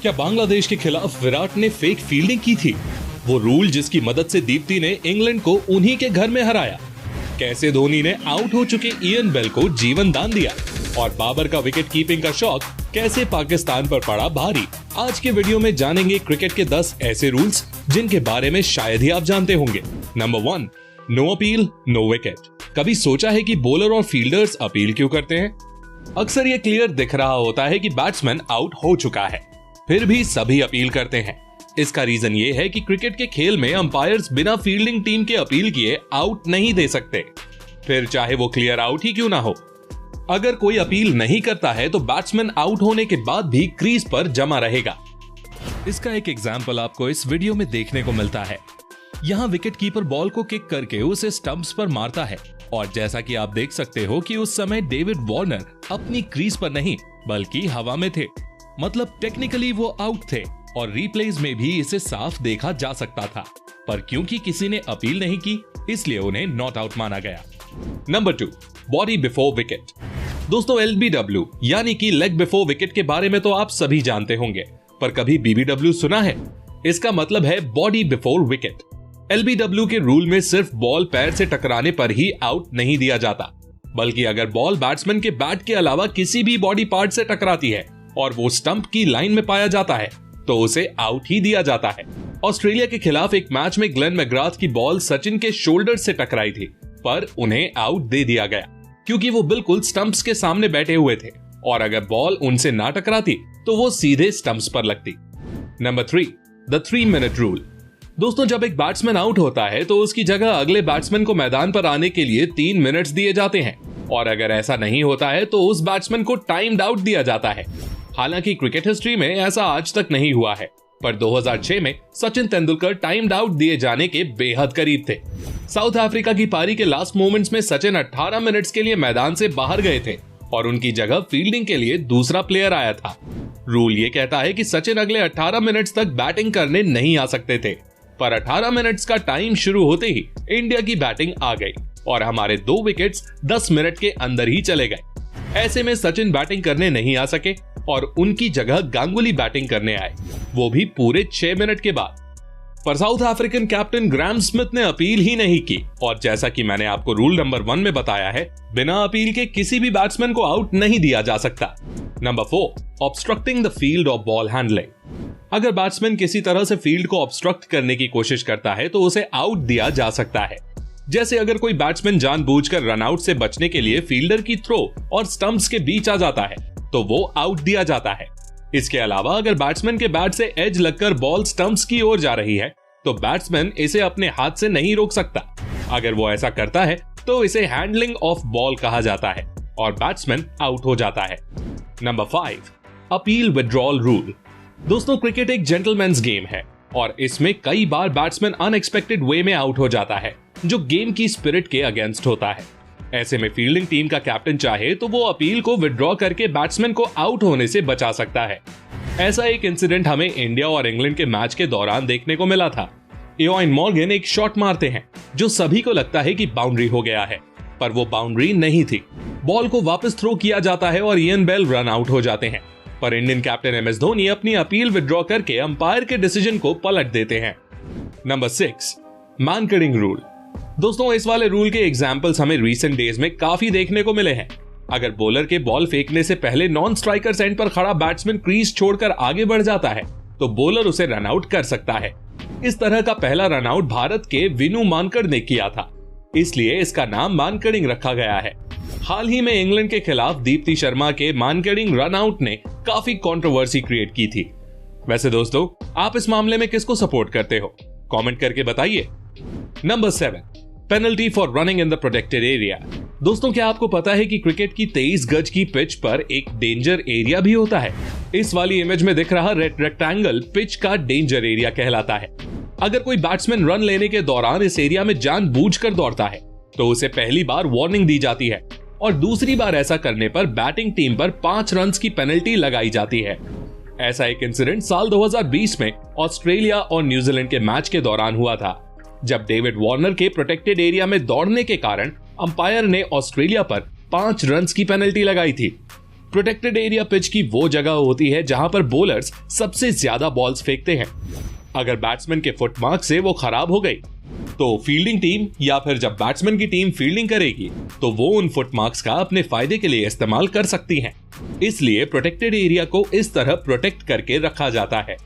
क्या बांग्लादेश के खिलाफ विराट ने फेक फील्डिंग की थी? वो रूल जिसकी मदद से दीप्ति ने इंग्लैंड को उन्हीं के घर में हराया। कैसे धोनी ने आउट हो चुके इयन बेल को जीवन दान दिया और बाबर का विकेट कीपिंग का शौक कैसे पाकिस्तान पर पड़ा भारी। आज के वीडियो में जानेंगे क्रिकेट के 10 ऐसे रूल्स जिनके बारे में शायद ही आप जानते होंगे। Number 1, no appeal no wicket. कभी सोचा है कि बॉलर और फील्डर्स अपील क्यों करते हैं? अक्सर ये क्लियर दिख रहा होता है कि बैट्समैन आउट हो चुका है, फिर भी सभी अपील करते हैं। इसका रीजन ये है कि क्रिकेट के खेल में अंपायर्स बिना फील्डिंग टीम के अपील किए आउट नहीं दे सकते, फिर चाहे वो क्लियर आउट ही क्यों ना हो। अगर कोई अपील नहीं करता है तो बैट्समैन आउट होने के बाद भी क्रीज पर जमा रहेगा। इसका एक एग्जाम्पल आपको इस वीडियो में देखने को मिलता है। यहाँ विकेट कीपर बॉल को किक करके उसे स्टंप्स पर मारता है और जैसा कि आप देख सकते हो कि उस समय डेविड वार्नर अपनी क्रीज पर नहीं बल्कि हवा में थे, मतलब टेक्निकली वो आउट थे और रिप्लेज में भी इसे साफ देखा जा सकता था, पर क्योंकि किसी ने अपील नहीं की इसलिए उन्हें नॉट आउट माना गया। Number 2, body before wicket. दोस्तों, LBW यानी कि लेग बिफोर विकेट के बारे में तो आप सभी जानते होंगे, पर कभी BBW सुना है? इसका मतलब है बॉडी बिफोर विकेट। LBW के रूल में सिर्फ बॉल पैर से टकराने पर ही आउट नहीं दिया जाता, बल्कि अगर बॉल बैट्समैन के बैट के अलावा किसी भी बॉडी पार्ट से टकराती है और वो स्टंप की लाइन में पाया जाता है तो उसे आउट ही दिया जाता है। ऑस्ट्रेलिया के खिलाफ एक मैच में ग्लेन मैकग्राथ की बॉल सचिन के शोल्डर से टकराई थी, पर उन्हें आउट दे दिया गया क्योंकि वो बिल्कुल स्टंप्स के सामने बैठे हुए थे और अगर बॉल उनसे ना टकराती तो वो सीधे स्टंप्स पर लगती। Number 3, the 3 minute rule. दोस्तों, जब एक बैट्समैन आउट होता है तो उसकी जगह अगले बैट्समैन को मैदान पर आने के लिए 3 मिनट्स दिए जाते हैं और अगर ऐसा नहीं होता है तो उस बैट्समैन को टाइम्ड आउट दिया जाता है। हालांकि क्रिकेट हिस्ट्री में ऐसा आज तक नहीं हुआ है, पर 2006 में सचिन तेंदुलकर टाइम्ड आउट दिए जाने के बेहद करीब थे। साउथ अफ्रीका की पारी के लास्ट मोमेंट्स में सचिन 18 मिनट्स के लिए मैदान से बाहर गए थे और उनकी जगह फील्डिंग के लिए दूसरा प्लेयर आया था। रूल ये कहता है कि सचिन अगले 18 मिनट्स तक बैटिंग करने नहीं आ सकते थे, पर 18 मिनट्स का टाइम शुरू होते ही इंडिया की बैटिंग आ गई और हमारे 2 विकेट्स 10 मिनट के अंदर ही चले गए। ऐसे में सचिन बैटिंग करने नहीं आ सके और उनकी जगह गांगुली बैटिंग करने आए, वो भी पूरे 6 मिनट के बाद। पर south African captain Graham Smith ने अपील ही नहीं की और जैसा कि मैंने आपको रूल नंबर 1 में बताया है, बिना अपील के किसी भी बैट्समैन को आउट नहीं दिया जा सकता। Number 4, obstructing the field of ball handling. अगर बैट्समैन किसी तरह से फील्ड को ऑब्स्ट्रक्ट करने की कोशिश करता है तो उसे आउट दिया जा सकता है। जैसे अगर कोई बैट्समैन जानबूझकर रनआउट से बचने के लिए फील्डर की थ्रो और स्टंप्स के बीच आ जाता है तो वो आउट दिया जाता है। इसके अलावा अगर बैट्समैन के बैट से एज लगकर बॉल स्टंप्स की ओर जा रही है तो बैट्समैन इसे अपने हाथ से नहीं रोक सकता। अगर वो ऐसा करता है तो इसे हैंडलिंग ऑफ बॉल कहा जाता है और बैट्समैन आउट हो जाता है। Number 5, appeal withdrawal rule. दोस्तों, क्रिकेट एक जेंटलमैन्स गेम है और इसमें कई बार बैट्समैन अनएक्सपेक्टेड वे में आउट हो जाता है जो गेम की स्पिरिट के अगेंस्ट होता है। ऐसे में फील्डिंग टीम का कैप्टन चाहे तो वो अपील को विड्रॉ करके बैट्समैन को आउट होने से बचा सकता है। ऐसा एक इंसिडेंट हमें इंडिया और इंग्लैंड के मैच के दौरान देखने को मिला था। इयोन मॉर्गन एक शॉट मारते हैं जो सभी को लगता है कि बाउंड्री हो गया है, पर वो बाउंड्री नहीं थी। बॉल को वापस थ्रो किया जाता है और इयन बेल रन आउट हो जाते हैं, पर इंडियन कैप्टन MS धोनी अपनी अपील विड्रॉ करके अंपायर के डिसीजन को पलट देते हैं। Number 6, man cutting rule. दोस्तों, इस वाले रूल के एग्जाम्पल्स हमें रीसेंट डेज में काफी देखने को मिले हैं। अगर बॉलर के बॉल फेंकने से पहले नॉन स्ट्राइकर एंड पर खड़ा बैट्समैन क्रीज छोड़कर आगे बढ़ जाता है तो बॉलर उसे रन आउट कर सकता है। इस तरह का पहला रन आउट भारत के विनू मानकड़ ने किया था, इसलिए इसका नाम मानकड़िंग रखा गया है। हाल ही में इंग्लैंड के खिलाफ दीप्ति शर्मा के मानकड़िंग रन आउट ने काफी कंट्रोवर्सी क्रिएट की थी। वैसे दोस्तों, आप इस मामले में किसको सपोर्ट करते हो? कमेंट करके बताइए। Number 7, penalty for running in the protected area. दोस्तों, क्या आपको पता है कि क्रिकेट की 23 गज की पिच पर एक डेंजर एरिया भी होता है? इस वाली इमेज में दिख रहा रेड रेक्टेंगल पिच का डेंजर एरिया कहलाता है। अगर कोई बैट्समैन रन लेने के दौरान इस एरिया में जानबूझकर दौड़ता है तो उसे पहली बार वार्निंग दी जाती है और दूसरी बार ऐसा करने पर बैटिंग टीम पर 5 रन की पेनल्टी लगाई जाती है। ऐसा एक इंसिडेंट साल 2020 में ऑस्ट्रेलिया और न्यूजीलैंड के मैच के दौरान हुआ था, जब डेविड वार्नर के प्रोटेक्टेड एरिया में दौड़ने के कारण अंपायर ने ऑस्ट्रेलिया पर 5 रन की पेनल्टी लगाई थी। प्रोटेक्टेड एरिया पिच की वो जगह होती है जहां पर बॉलर्स सबसे ज्यादा बॉल्स फेंकते हैं। अगर बैट्समैन के फुटमार्क से वो खराब हो गई तो फील्डिंग टीम या फिर जब बैट्समैन की टीम फील्डिंग करेगी तो वो उन फुटमार्क्स का अपने फायदे के लिए इस्तेमाल कर सकती हैं। इसलिए प्रोटेक्टेड एरिया को इस तरह प्रोटेक्ट करके रखा जाता है।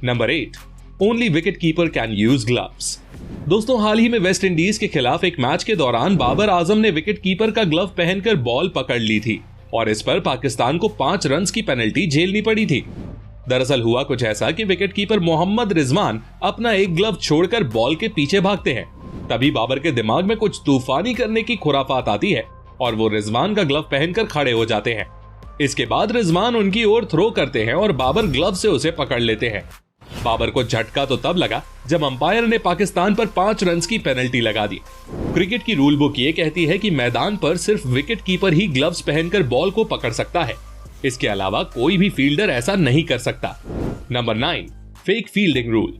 Number 8, only wicket keeper can use gloves. दोस्तों, हाल ही में वेस्ट इंडीज के खिलाफ एक मैच के दौरान बाबर आजम ने विकेट कीपर का ग्लव पहनकर बॉल पकड़ ली थी और इस पर पाकिस्तान को 5 रन की पेनल्टी झेलनी पड़ी थी। दरअसल हुआ कुछ ऐसा कि विकेट कीपर मोहम्मद रिजवान अपना एक ग्लव छोड़कर बॉल के पीछे भागते हैं। तभी बाबर के दिमाग में कुछ तूफानी करने की खुराफात आती है और वो रिजवान का ग्लव पहनकर खड़े हो जाते हैं। इसके बाद रिजवान उनकी ओर थ्रो करते हैं और बाबर ग्लव से उसे पकड़ लेते हैं। बाबर को झटका तो तब लगा जब अंपायर ने पाकिस्तान पर 5 रन की पेनल्टी लगा दी। क्रिकेट की रूल बुक ये कहती है कि मैदान पर सिर्फ विकेट कीपर ही ग्लव्स पहनकर बॉल को पकड़ सकता है। इसके अलावा कोई भी फील्डर ऐसा नहीं कर सकता। Number 9, fake fielding rule.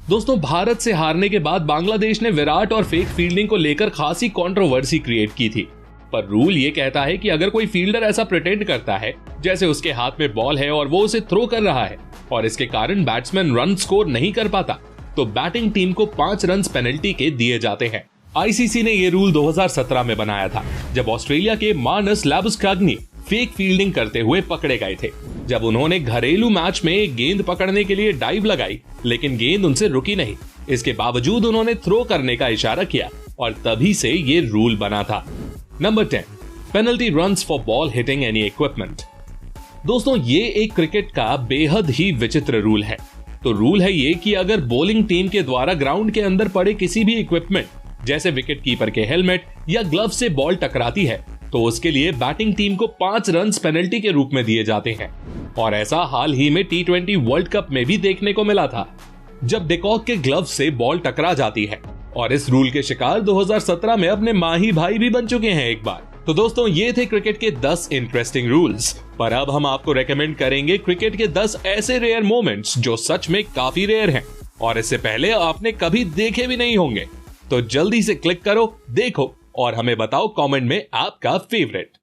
दोस्तों, भारत से हारने के बाद बांग्लादेश ने विराट और फेक फील्डिंग को लेकर खासी कंट्रोवर्सी क्रिएट की थी। पर रूल ये कहता है कि अगर कोई फील्डर ऐसा प्रिटेंड करता है जैसे उसके हाथ में बॉल है और वो उसे थ्रो कर रहा है और इसके कारण बैट्समैन रन स्कोर नहीं कर पाता तो बैटिंग टीम को 5 रन पेनल्टी के दिए जाते हैं। आईसीसी ने ये रूल 2017 में बनाया था जब ऑस्ट्रेलिया के मार्नस लैबुस्कैग्नी फेक फील्डिंग करते हुए पकड़े गए थे। जब उन्होंने घरेलू मैच में एक गेंद पकड़ने के लिए डाइव लगाई लेकिन गेंद उनसे रुकी नहीं। इसके बावजूद उन्होंने थ्रो करने का इशारा किया और तभी से ये रूल बना था। Number 10, penalty runs for ball hitting any equipment. दोस्तों, ये एक क्रिकेट का बेहद ही विचित्र रूल है। तो रूल है ये कि अगर बॉलिंग टीम के द्वारा ग्राउंड के अंदर पड़े किसी भी इक्विपमेंट जैसे विकेट कीपर के हेलमेट या ग्लव से बॉल टकराती है तो उसके लिए बैटिंग टीम को 5 रन पेनल्टी के रूप में दिए जाते हैं। और ऐसा हाल ही में T20 वर्ल्ड कप में भी देखने को मिला था जब डिकॉक के ग्लव से बॉल टकरा जाती है। और इस रूल के शिकार 2017 में अपने माही भाई भी बन चुके हैं एक बार। तो दोस्तों, ये थे क्रिकेट के 10 इंटरेस्टिंग रूल्स। पर अब हम आपको रेकमेंड करेंगे क्रिकेट के 10 ऐसे रेयर मोमेंट्स जो सच में काफी रेयर हैं और इससे पहले आपने कभी देखे भी नहीं होंगे। तो जल्दी से क्लिक करो, देखो और हमें बताओ कमेंट में आपका फेवरेट।